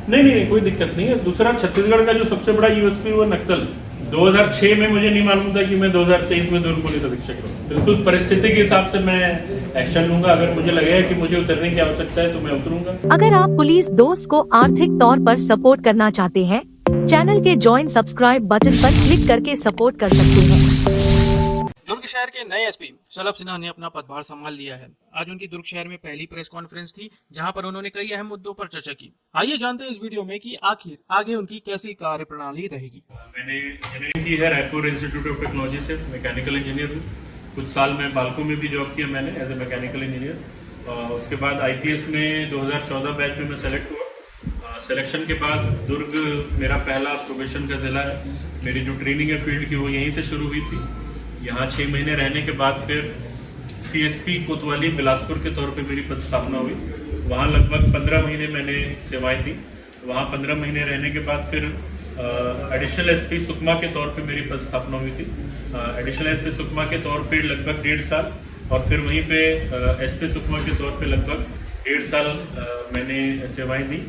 नहीं, कोई दिक्कत नहीं है। दूसरा, छत्तीसगढ़ का जो सबसे बड़ा यूएसपी वो नक्सल। 2006 में मुझे नहीं मालूम था कि मैं 2023 में दुर्ग पुलिस अधीक्षक हूँ। बिल्कुल परिस्थिति के हिसाब से मैं एक्शन लूंगा। अगर मुझे लगेगा कि मुझे उतरने की आवश्यकता है तो मैं उतरूंगा। अगर आप पुलिस दोस्त को आर्थिक तौर पर सपोर्ट करना चाहते हैं, चैनल के ज्वाइन सब्सक्राइब बटन पर क्लिक करके सपोर्ट कर सकते हैं। दुर्ग शहर के नए एसपी शलभ सिन्हा ने अपना पदभार संभाल लिया है। आज उनकी दुर्ग शहर में पहली प्रेस कॉन्फ्रेंस थी, जहां पर उन्होंने कई अहम मुद्दों पर चर्चा की। आइए जानते हैं इस वीडियो में कि आखिर आगे उनकी कैसी कार्यप्रणाली रहेगी। मैंने इंजीनियरिंग की है रायपुर इंस्टीट्यूट ऑफ टेक्नोलॉजी से, मैकेनिकल इंजीनियर हूँ। कुछ साल मैं बाल्को में भी जॉब किया मैंने एज ए मैकेनिकल इंजीनियर। उसके बाद आईपीएस में 2014 बैच में मैं सेलेक्ट हुआ। सिलेक्शन के बाद दुर्ग मेरा पहला प्रोबेशन का जिला है। मेरी जो ट्रेनिंग है फील्ड की वो यहीं से शुरू हुई थी। यहाँ 6 महीने रहने के बाद फिर सीएसपी कोतवाली बिलासपुर के तौर पे मेरी पदस्थापना हुई। वहाँ लगभग 15 महीने मैंने सेवाएं दी। वहाँ 15 महीने रहने के बाद फिर एडिशनल एसपी सुकमा के तौर पे मेरी पदस्थापना हुई थी। एडिशनल एसपी सुकमा के तौर पे लगभग 1.5 साल, और फिर वहीं पे एसपी सुकमा के तौर पे लगभग 1.5 साल मैंने सेवाएं दी।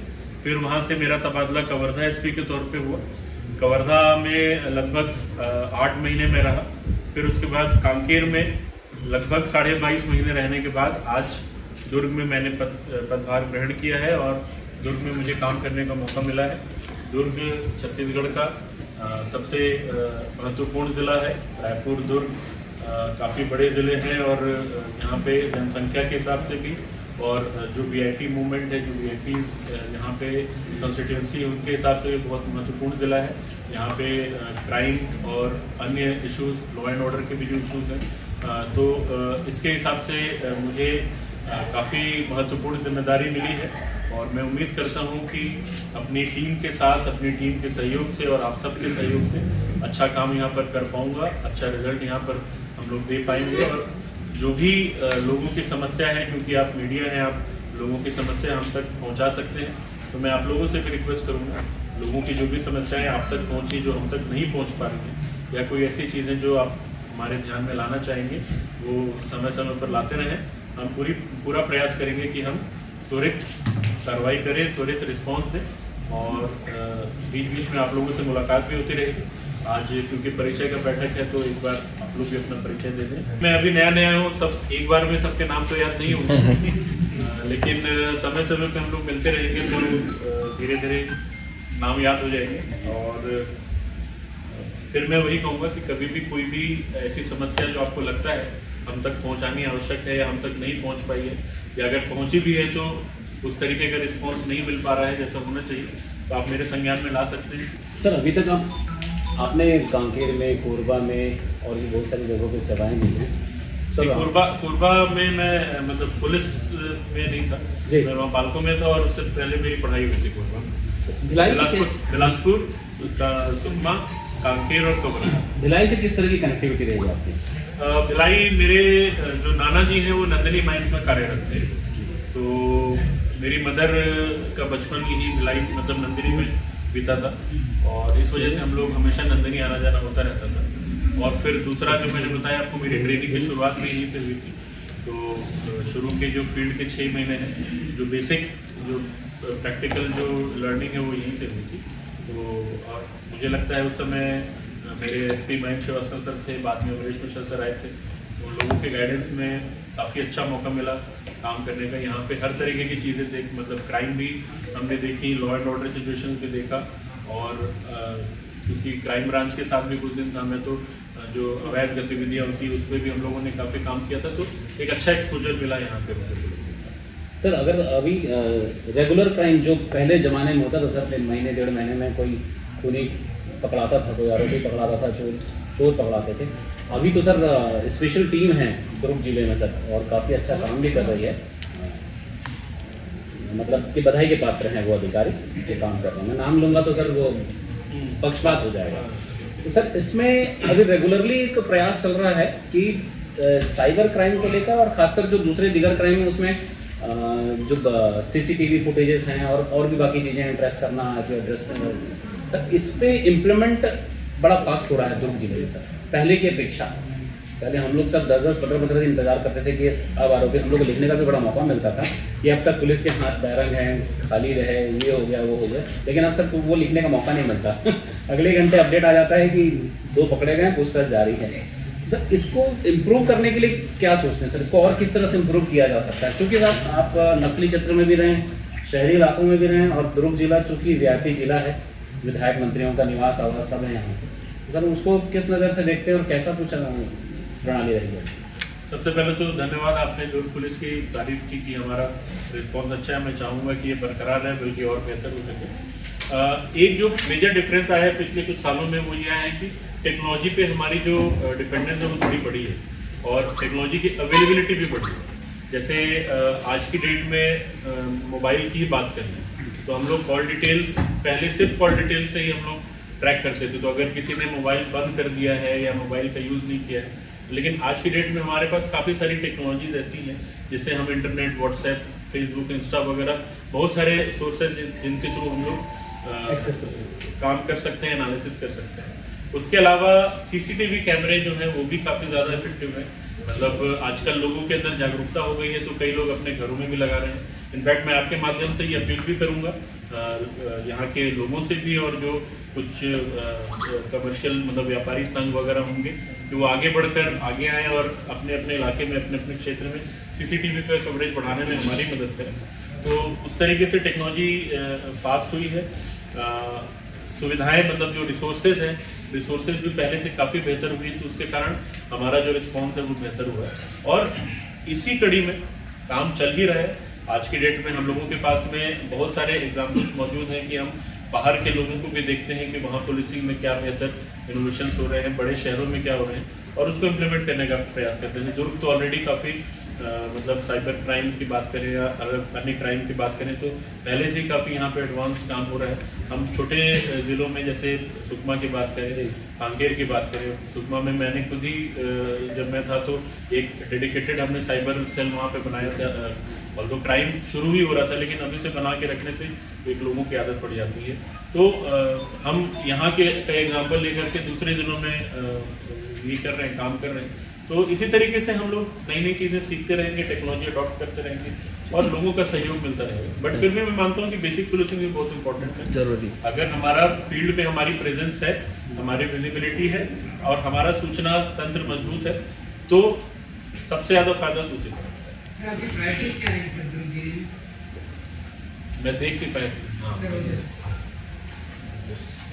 फिर वहाँ से मेरा तबादला कवर्धा एसपी के तौर पे हुआ। कवर्धा में लगभग 8 महीने में रहा। फिर उसके बाद कांकेर में लगभग 22.5 महीने रहने के बाद आज दुर्ग में मैंने पदभार ग्रहण किया है और दुर्ग में मुझे काम करने का मौका मिला है। दुर्ग छत्तीसगढ़ का सबसे महत्वपूर्ण जिला है। रायपुर, दुर्ग काफ़ी बड़े ज़िले हैं और यहाँ पे जनसंख्या के हिसाब से भी, और जो वीआईपी मूवमेंट है, जो वीआईपीज यहाँ पे कॉन्स्टिट्यूंसी उनके हिसाब से बहुत महत्वपूर्ण ज़िला है। यहाँ पे क्राइम और अन्य इश्यूज, लॉ एंड ऑर्डर के भी जो इश्यूज हैं, तो इसके हिसाब से मुझे काफ़ी महत्वपूर्ण जिम्मेदारी मिली है। और मैं उम्मीद करता हूँ कि अपनी टीम के साथ, अपनी टीम के सहयोग से और आप सबके सहयोग से अच्छा काम यहाँ पर कर पाऊँगा। अच्छा रिजल्ट यहाँ पर हम लोग दे पाएंगे। और जो भी लोगों की समस्या है, क्योंकि आप मीडिया हैं, आप लोगों की समस्या हम तक पहुंचा सकते हैं, तो मैं आप लोगों से भी रिक्वेस्ट करूंगा, लोगों की जो भी समस्याएं आप तक पहुंची, जो हम तक नहीं पहुंच पा रही हैं, या कोई ऐसी चीज़ें जो आप हमारे ध्यान में लाना चाहेंगे, वो समय समय पर लाते रहें। हम पूरा प्रयास करेंगे कि हम त्वरित कार्रवाई करें, त्वरित रिस्पॉन्स दें, और बीच बीच में आप लोगों से मुलाकात भी होती रहेगी। आज क्योंकि परिचय का बैठक है, तो एक बार आप लोग भी अपना परिचय दे दें। मैं अभी नया हूँ, सब एक बार में सबके नाम तो याद नहीं होंगे, लेकिन समय समय पे हम लोग मिलते रहेंगे तो धीरे धीरे नाम याद हो जाएंगे। और फिर मैं वही कहूँगा कि कभी भी कोई भी ऐसी समस्या जो आपको लगता है हम तक पहुँचानी आवश्यक है, या हम तक नहीं पहुँच पाई है, या अगर पहुँची भी है तो उस तरीके का रिस्पॉन्स नहीं मिल पा रहा है जैसा होना चाहिए, तो आप मेरे संज्ञान में ला सकते हैं। सर, अभी तक आपने कांकेर में, कोरबा में और भी बहुत सारी जगहों पे सेवाएं दी हैं। तो कोरबा में मैं मतलब पुलिस में नहीं था, मैं वहाँ बाल्को में था, और उससे पहले मेरी पढ़ाई हुई थी कोरबा में। बिलासपुर, सुकमा, कांकेर और कोरबा। भिलाई से किस तरह की कनेक्टिविटी रहेगी आपकी? भिलाई, मेरे जो नाना जी हैं वो नंदिनी माइंस में कार्यरत थे, तो मेरी मदर का बचपन यही भिलाई मतलब नंदिनी में बीता था, और इस वजह से हम लोग हमेशा नंदिनी आना जाना होता रहता था। और फिर दूसरा जो मैंने बताया आपको, मेरी ट्रेनिंग की शुरुआत भी यहीं से हुई थी। तो शुरू के जो फील्ड के 6 महीने हैं, जो बेसिक जो प्रैक्टिकल जो लर्निंग है वो यहीं से हुई थी। तो मुझे लगता है उस समय मेरे एसपी मयंक श्रीवास्तव सर थे, बाद में अमरीश मिश्रा सर आए थे, तो लोगों के गाइडेंस में काफ़ी अच्छा मौका मिला काम करने का। यहाँ पे हर तरीके की चीज़ें देख, मतलब क्राइम भी हमने देखी, लॉ एंड ऑर्डर सिचुएशन भी देखा, और क्योंकि क्राइम ब्रांच के साथ भी कुछ दिन था मैं, तो जो अवैध गतिविधियाँ होती उस पर भी हम लोगों ने काफ़ी काम किया था, तो एक अच्छा एक्सपोजर मिला यहाँ पे पुलिस से। सर, अगर अभी रेगुलर क्राइम जो पहले ज़माने में होता था सर, महीने 1.5 महीने में कोई खूनी पकड़ाता था, कोई आरोपी पकड़ाता था, चोर पकड़ाते थे। अभी तो सर स्पेशल टीम है दुर्ग जिले में सर, और काफ़ी अच्छा काम भी कर रही है, मतलब कि बधाई के पात्र हैं वो अधिकारी जो काम कर रहे हैं। मैं नाम लूँगा तो सर वो पक्षपात हो जाएगा। तो सर, इसमें अभी रेगुलरली एक प्रयास चल रहा है कि साइबर क्राइम को लेकर, और खासकर जो दूसरे दिगर क्राइम है उसमें जो सीसीटीवी फुटेजेस हैं और भी बाकी चीज़ें हैं, ट्रेस करना, एड्रेस, तो इस पे इम्प्लीमेंट बड़ा फास्ट हो रहा है दुर्ग जिले में सर, पहले की अपेक्षा। पहले हम लोग सब 10-10, 15-15 दिन इंतजार करते थे कि अब आरोपी, हम लोग को लिखने का भी बड़ा मौका मिलता था कि अब तक पुलिस के हाथ बैरंग हैं, खाली रहे, ये हो गया वो हो गया, लेकिन अब सर वो लिखने का मौका नहीं मिलता अगले घंटे अपडेट आ जाता है कि 2 पकड़े गए, पूछताछ जारी है। सर इसको इम्प्रूव करने के लिए क्या सोचते हैं सर, इसको और किस तरह से इम्प्रूव किया जा सकता है? क्योंकि सर आप नक्सली क्षेत्र में भी रहें, शहरी इलाकों में भी रहें, और दुर्ग जिला चूँकि वीआईपी जिला है, विधायक मंत्रियों का निवास आवास सब है यहाँ, सर उसको किस नज़र से देखते हैं और कैसा कुछ प्रणाली रही है? सबसे पहले तो धन्यवाद, आपने दुर्ग पुलिस की तारीफ की कि हमारा रिस्पांस अच्छा है। मैं चाहूँगा कि ये बरकरार रहे, बल्कि और बेहतर हो सके। एक जो मेजर डिफरेंस आया है पिछले कुछ सालों में वो यह है कि टेक्नोलॉजी पे हमारी जो डिपेंडेंस है वो थोड़ी बड़ी है, और टेक्नोलॉजी की अवेलेबिलिटी भी बढ़ी है। जैसे आज की डेट में मोबाइल की ही बात करें तो हम लोग कॉल डिटेल्स पहले सिर्फ कॉल डिटेल्स से ही हम लोग ट्रैक करते थे। तो अगर किसी ने मोबाइल बंद कर दिया है या मोबाइल का यूज़ नहीं किया है, लेकिन आज की डेट में हमारे पास काफ़ी सारी टेक्नोलॉजीज ऐसी हैं जिससे हम इंटरनेट, व्हाट्सएप, फेसबुक, इंस्टा वगैरह बहुत सारे सोर्सेज जिनके थ्रू हम लोग काम कर सकते हैं, एनालिसिस कर सकते हैं। उसके अलावा सीसीटीवी कैमरे जो हैं वो भी काफ़ी ज़्यादा इफेक्टिव है। मतलब आजकल लोगों के अंदर जागरूकता हो गई है, तो कई लोग अपने घरों में भी लगा रहे हैं। इनफैक्ट मैं आपके माध्यम से ये अपील भी करूँगा यहाँ के लोगों से भी, और जो कुछ कमर्शियल मतलब व्यापारी संघ वगैरह होंगे कि वो आगे बढ़कर आगे आएँ और अपने अपने इलाके में, अपने अपने क्षेत्र में सीसीटीवी का कवरेज बढ़ाने में हमारी मदद करें। तो उस तरीके से टेक्नोलॉजी फास्ट हुई है। सुविधाएं मतलब जो रिसोर्सेज हैं, रिसोर्सेज भी पहले से काफ़ी बेहतर हुई, तो उसके कारण हमारा जो रिस्पॉन्स है वो बेहतर हुआ है। और इसी कड़ी में काम चल ही रहा है। आज की डेट में हम लोगों के पास में बहुत सारे एग्जाम्पल्स मौजूद हैं कि हम बाहर के लोगों को भी देखते हैं कि वहाँ पुलिसिंग में क्या बेहतर इनोवेशंस हो रहे हैं, बड़े शहरों में क्या हो रहे हैं, और उसको इम्प्लीमेंट करने का प्रयास करते हैं। दुर्ग तो ऑलरेडी काफ़ी मतलब साइबर क्राइम की बात करें या अन्य क्राइम की बात करें तो पहले से ही काफ़ी यहाँ पे एडवांस काम हो रहा है। हम छोटे ज़िलों में जैसे सुकमा की बात करें, कांकेर की बात करें, सुकमा में मैंने खुद ही जब मैं था तो एक डेडिकेटेड हमने साइबर सेल वहाँ पे बनाया था। और तो क्राइम शुरू ही हो रहा था, लेकिन अभी से बना के रखने से एक लोगों की आदत पड़ जाती है। तो हम यहाँ के एग्जाम्पल लेकर के दूसरे ज़िलों में ये कर रहे हैं, काम कर रहे हैं। तो इसी तरीके से हम लोग नई नई चीज़ें सीखते रहेंगे, टेक्नोलॉजी अडॉप्ट करते रहेंगे और लोगों का सहयोग मिलता रहेगा। बट फिर भी मैं मानता हूँ कि बेसिक पुलिसिंग भी बहुत इंपॉर्टेंट है, जरूरी। अगर हमारा फील्ड पे हमारी प्रेजेंस है, हमारी विजिबिलिटी है और हमारा सूचना तंत्र मजबूत है, तो सबसे ज़्यादा फायदा तो उसी को होता है। मैं देख नहीं पाया।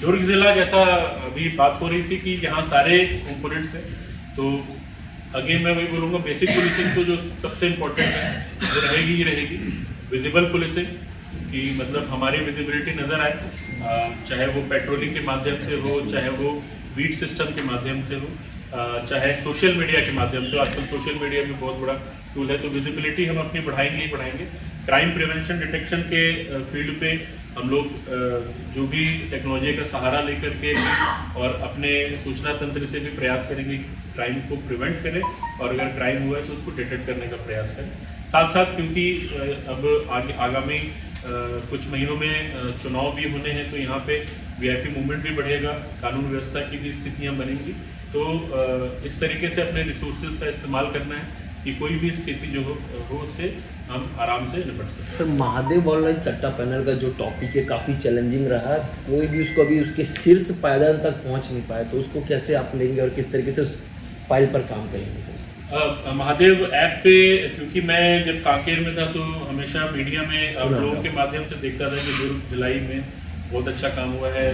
दुर्ग जिला जैसा अभी बात हो रही थी कि यहाँ सारे कंपोनेंट्स हैं, तो अगेन मैं वही बोलूँगा, बेसिक पुलिसिंग तो जो सबसे इम्पोर्टेंट है वो रहेगी ही रहेगी। विजिबल पुलिसिंग कि मतलब हमारी विजिबिलिटी नज़र आए, चाहे वो पेट्रोलिंग के माध्यम से हो, चाहे वो बीट सिस्टम के माध्यम से हो, चाहे सोशल मीडिया के माध्यम से। आजकल सोशल मीडिया भी बहुत बड़ा टूल है, तो विजिबिलिटी हम अपनी बढ़ाएंगे ही बढ़ाएंगे। क्राइम प्रिवेंशन डिटेक्शन के फील्ड पे हम लोग जो भी टेक्नोलॉजी का सहारा लेकर के और अपने सूचना तंत्र से भी प्रयास करेंगे कि क्राइम को प्रिवेंट करें, और अगर क्राइम हुआ है तो उसको डिटेक्ट करने का प्रयास करें। साथ साथ क्योंकि अब आगामी कुछ महीनों में चुनाव भी होने हैं, तो यहाँ पे वीआईपी मूवमेंट भी बढ़ेगा, कानून व्यवस्था की भी स्थितियाँ बनेंगी। तो इस तरीके से अपने रिसोर्सेज का इस्तेमाल करना है कि कोई भी स्थिति जो हो उससे हम आराम से निपट सकते। सर महादेव ऑनलाइन सट्टा पैनल का जो टॉपिक है काफ़ी चैलेंजिंग रहा, कोई भी उसको अभी उसके शीर्ष पायदान तक पहुंच नहीं पाया, तो उसको कैसे आप लेंगे और किस तरीके से उस फाइल पर काम करेंगे सर? महादेव ऐप पे, क्योंकि मैं जब कांकेर में था तो हमेशा मीडिया में आप लोगों के माध्यम से देखता था कि दुर्ग भिलाई में बहुत अच्छा काम हुआ है,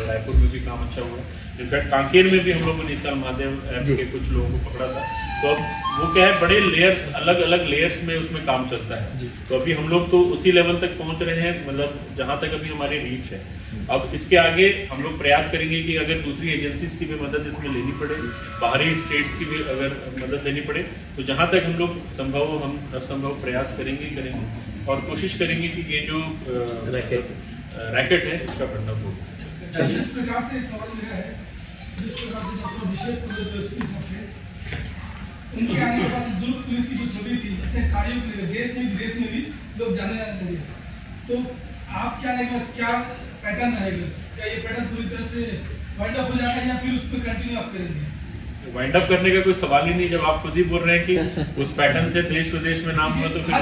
रायपुर में भी काम अच्छा हुआ है। इनफैक्ट कांकेर में भी हम लोगों ने इस साल महादेव ऐप के कुछ लोगों को पकड़ा था। तो अब वो क्या है, बड़े लेयर्स, अलग अलग लेयर्स में उसमें काम चलता है। तो अभी हम लोग तो उसी लेवल तक पहुंच रहे हैं, मतलब जहां तक अभी हमारी रीच है। अब इसके आगे हम लोग प्रयास करेंगे कि अगर दूसरी एजेंसीज की भी मदद इसमें लेनी पड़े, बाहरी स्टेट्स की भी अगर मदद लेनी पड़े, तो जहां तक हम लोग संभव हो हम हर संभव प्रयास करेंगे और कोशिश करेंगे कि ये जो रैकेट है इसका बढ़ना हो। जिस प्रकार से एक सवाल मेरा है, जिस प्रकार से डॉक्टर अभिषेक उनके आने के बाद दुर्ग पुलिस की जो छवि थी अपने कार्यों के लिए देश में विदेश में भी लोग जाने लगे, तो आप क्या लगेगा, क्या पैटर्न रहेगा? क्या ये पैटर्न पूरी तरह से वाइंड अप हो जाएगा या फिर उस पर कंटिन्यू आप करेंगे? वाइंड अप करने का कोई सवाल ही नहीं, जब आप खुद ही बोल रहे हैं कि उस पैटर्न से देश विदेश में नाम हुआ, तो फिर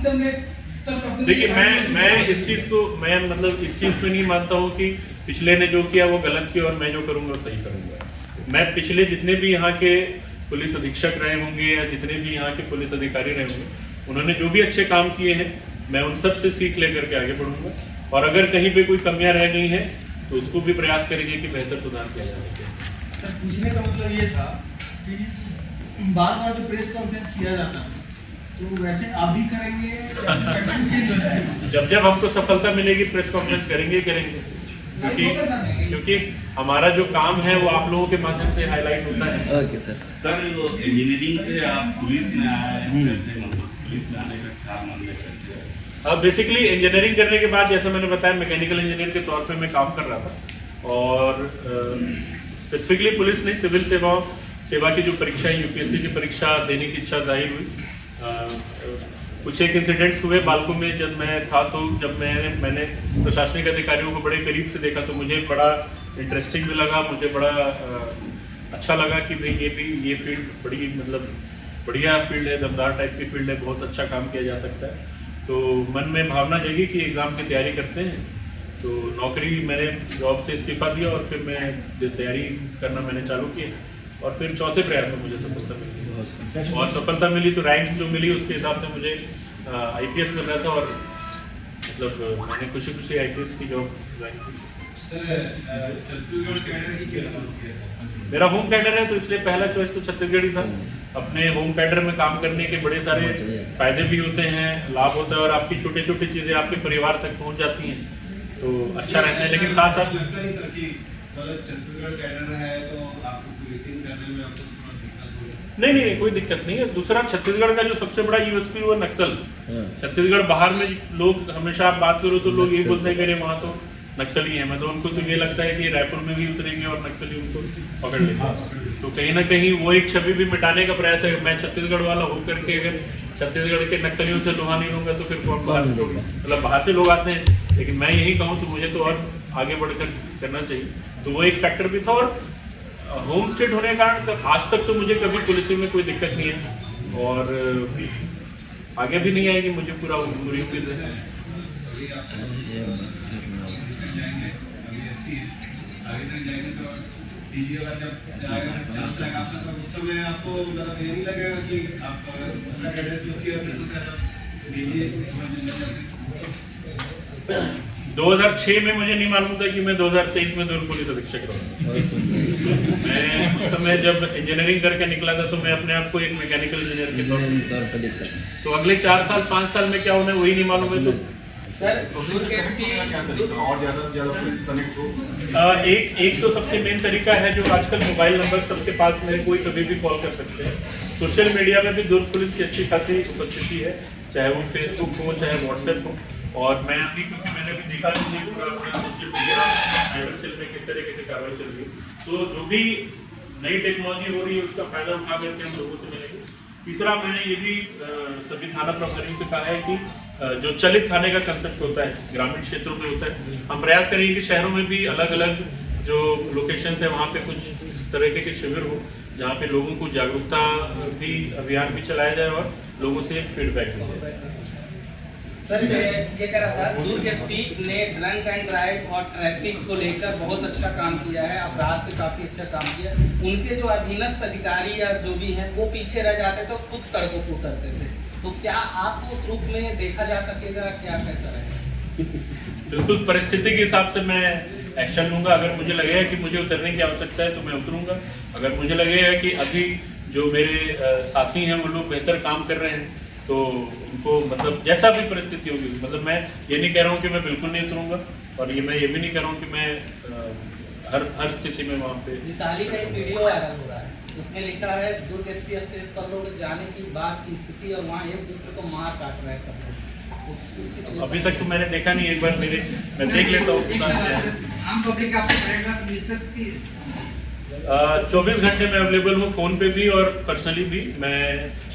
अपने स्तर पर अपने देखिए मैं इस चीज को मैं मतलब इस चीज में नहीं मानता हूँ कि पिछले ने जो किया वो गलत किया और मैं जो करूंगा वो सही करूंगा। मैं पिछले जितने भी यहाँ के पुलिस अधीक्षक रहे होंगे या जितने भी यहाँ के पुलिस अधिकारी रहे होंगे, उन्होंने जो भी अच्छे काम किए हैं मैं उन सब से सीख लेकर के आगे बढ़ूंगा, और अगर कहीं पे कोई कमियां रह गई हैं तो उसको भी प्रयास करेंगे कि बेहतर सुधार किया जा सके। सर पूछने का मतलब ये था कि बार बार जो प्रेस कॉन्फ्रेंस किया जाता है तो वैसे आप भी करेंगे पैटर्न चेंज हो जाएगा? जब जब हमको सफलता मिलेगी प्रेस कॉन्फ्रेंस करेंगे क्योंकि हमारा जो काम है वो आप लोगों के माध्यम से हाईलाइट होता है। Okay sir. सर वो इंजीनियरिंग से आप पुलिस में आए हैं, कैसे मतलब पुलिस में आने का क्या मन है, कैसे? अब बेसिकली इंजीनियरिंग करने के बाद जैसा मैंने बताया मैकेनिकल इंजीनियर के तौर पे मैं काम कर रहा था, और स्पेसिफिकली पुलिस नहीं सिविल सेवा की जो परीक्षा है यूपीएससी की परीक्षा देने की इच्छा जाहिर हुई। कुछ एक इंसिडेंट्स हुए बालको में जब मैं था, तो जब मैंने प्रशासनिक अधिकारियों को बड़े करीब से देखा तो मुझे बड़ा इंटरेस्टिंग भी लगा, मुझे बड़ा अच्छा लगा कि भाई ये फील्ड बड़ी मतलब बढ़िया फील्ड है, दमदार टाइप की फील्ड है, बहुत अच्छा काम किया जा सकता है। तो मन में भावना जगी कि एग्ज़ाम की तैयारी करते हैं। तो नौकरी मैंने जॉब से इस्तीफा दिया और फिर मैं तैयारी करना मैंने चालू की, और फिर चौथे प्रयास में मुझे सफलता मिली, और सफलता मिली तो रैंक जो मिली उसके हिसाब से मुझे आईपीएस मिल रहा था, और मतलब मैंने खुशी खुशी आईपीएस की जॉब ज्वाइन की। मेरा होम कैडर है तो इसलिए पहला चॉइस तो छत्तीसगढ़ ही था। अपने होम कैडर में काम करने के बड़े सारे फायदे भी होते हैं, लाभ होता है, और आपकी छोटी छोटी चीजें आपके परिवार तक पहुंच जाती हैं तो अच्छा रहता है। लेकिन साथ साथ छत्तीसगढ़ कैडर है तो आपको पुलिसिंग करने में आपको नहीं कोई दिक्कत नहीं है। दूसरा छत्तीसगढ़ का जो सबसे बड़ा यूएसपी वो नक्सल। छत्तीसगढ़ बाहर में लोग हमेशा आप बात करो तो लोग यही बोलते हैं कि अरे वहाँ तो नक्सली है, मतलब उनको तो ये लगता है कि रायपुर में भी उतरेंगे और नक्सली उनको पकड़ लेंगे। तो कहीं ना कहीं वो एक छवि भी मिटाने का प्रयास है। मैं छत्तीसगढ़ वाला होकर के अगर छत्तीसगढ़ के नक्सलियों से लोहा नहीं लूंगा तो फिर कौन बाहर से लोग, मतलब बाहर से लोग आते हैं, लेकिन मैं यही कहूँ तो मुझे तो और आगे बढ़कर करना चाहिए। तो वो एक फैक्टर भी था, और होम स्टेट होने के कारण आज तक तो मुझे कभी पुलिसिंग में कोई दिक्कत नहीं है, और आगे भी नहीं आएगी, मुझे पूरी उम्मीद है। आगे तक जाएंगे तो डीजी का जब चांस लगा तो उस समय आपको मतलब ये नहीं लगेगा कि आप दूसरा कैडर चूज किया तो डीजी 2006 में मुझे नहीं मालूम था कि मैं 2023 में दुर्ग पुलिस अधीक्षक रहूंगा। मैं उस समय जब इंजीनियरिंग करके निकला था तो मैं अपने आप को एक मैकेनिकल इंजीनियर के तौर पर देखता था। तो अगले 4 साल 5 साल में क्या होना है वही नहीं मालूम है। तो सर और ज़्यादा से ज़्यादा पुलिस कनेक्ट हो। एक तो सबसे मेन तरीका है जो आजकल मोबाइल नंबर सबके पास में कोई कभी भी कॉल कर सकते हैं। सोशल मीडिया में भी दुर्ग पुलिस की अच्छी खासी उपस्थिति है, चाहे वो फेसबुक हो चाहे व्हाट्सएप हो। और मैं अभी क्योंकि मैंने भी देखा नहीं पूरा सोशल मीडिया साइबर सेल में किस तरीके से कार्रवाई चल रही है, तो जो भी नई टेक्नोलॉजी हो रही है उसका फायदा उठा करके हम लोगों से मिलेंगे। तीसरा मैंने ये भी सभी थाना प्रभारियों से कहा है कि जो चलित थाने का कंसेप्ट होता है ग्रामीण क्षेत्रों में होता है, हम प्रयास करेंगे कि शहरों में भी अलग अलग जो लोकेशंस है वहाँ पे कुछ इस तरीके के शिविर हो जहाँ पे लोगों को जागरूकता भी अभियान भी चलाया जाए और लोगों से फीडबैक मिले। सर मैं ये कह रहा था दुर्ग एसपी ने ड्रंक एंड ड्राइव और ट्रैफिक को लेकर बहुत अच्छा काम किया है, अपराध पे काफी अच्छा काम किया। उनके जो अधीनस्थ अधिकारी या जो भी हैं वो पीछे रह जाते तो खुद सड़कों पर उतरते थे, तो क्या आपको उस रूप में देखा जा सकेगा, क्या कैसा रहेगा? बिल्कुल परिस्थिति के हिसाब से मैं एक्शन लूंगा। अगर मुझे लगेगा कि मुझे उतरने की आवश्यकता है तो मैं उतरूंगा। अगर मुझे लगेगा कि अभी जो मेरे साथी हैं वो लोग बेहतर काम कर रहे हैं तो उनको मतलब जैसा भी परिस्थिति होगी, मतलब मैं ये नहीं कह रहा हूँ कि मैं बिल्कुल नहीं उतरूंगा, और मैं ये भी नहीं कह रहा हूँ कि मैं हर स्थिति में वहाँ पे। मिसाली का एक वीडियो वायरल हो रहा है, उसमें लिखा है दुर्ग एसपी से कर लोग जाने की बात की स्थिति और वहाँ एक दूसरे को मार काट रहा है सब लोग। अभी तक तो मैंने देखा नहीं, एक बार मैं देख लेता हूँ। आम पब्लिक आपको मिल सकती है 24 घंटे में अवेलेबल हूँ, फोन पे भी और पर्सनली भी। मैं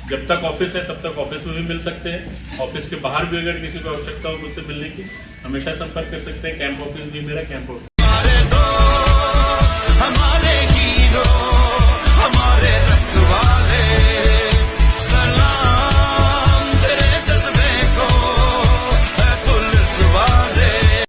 जब तक ऑफिस है तब तक ऑफिस में भी मिल सकते हैं, ऑफिस के बाहर भी अगर किसी को आवश्यकता हो मुझसे मिलने की हमेशा संपर्क कर सकते हैं। कैंप ऑफिस भी मेरा कैंप ऑफिस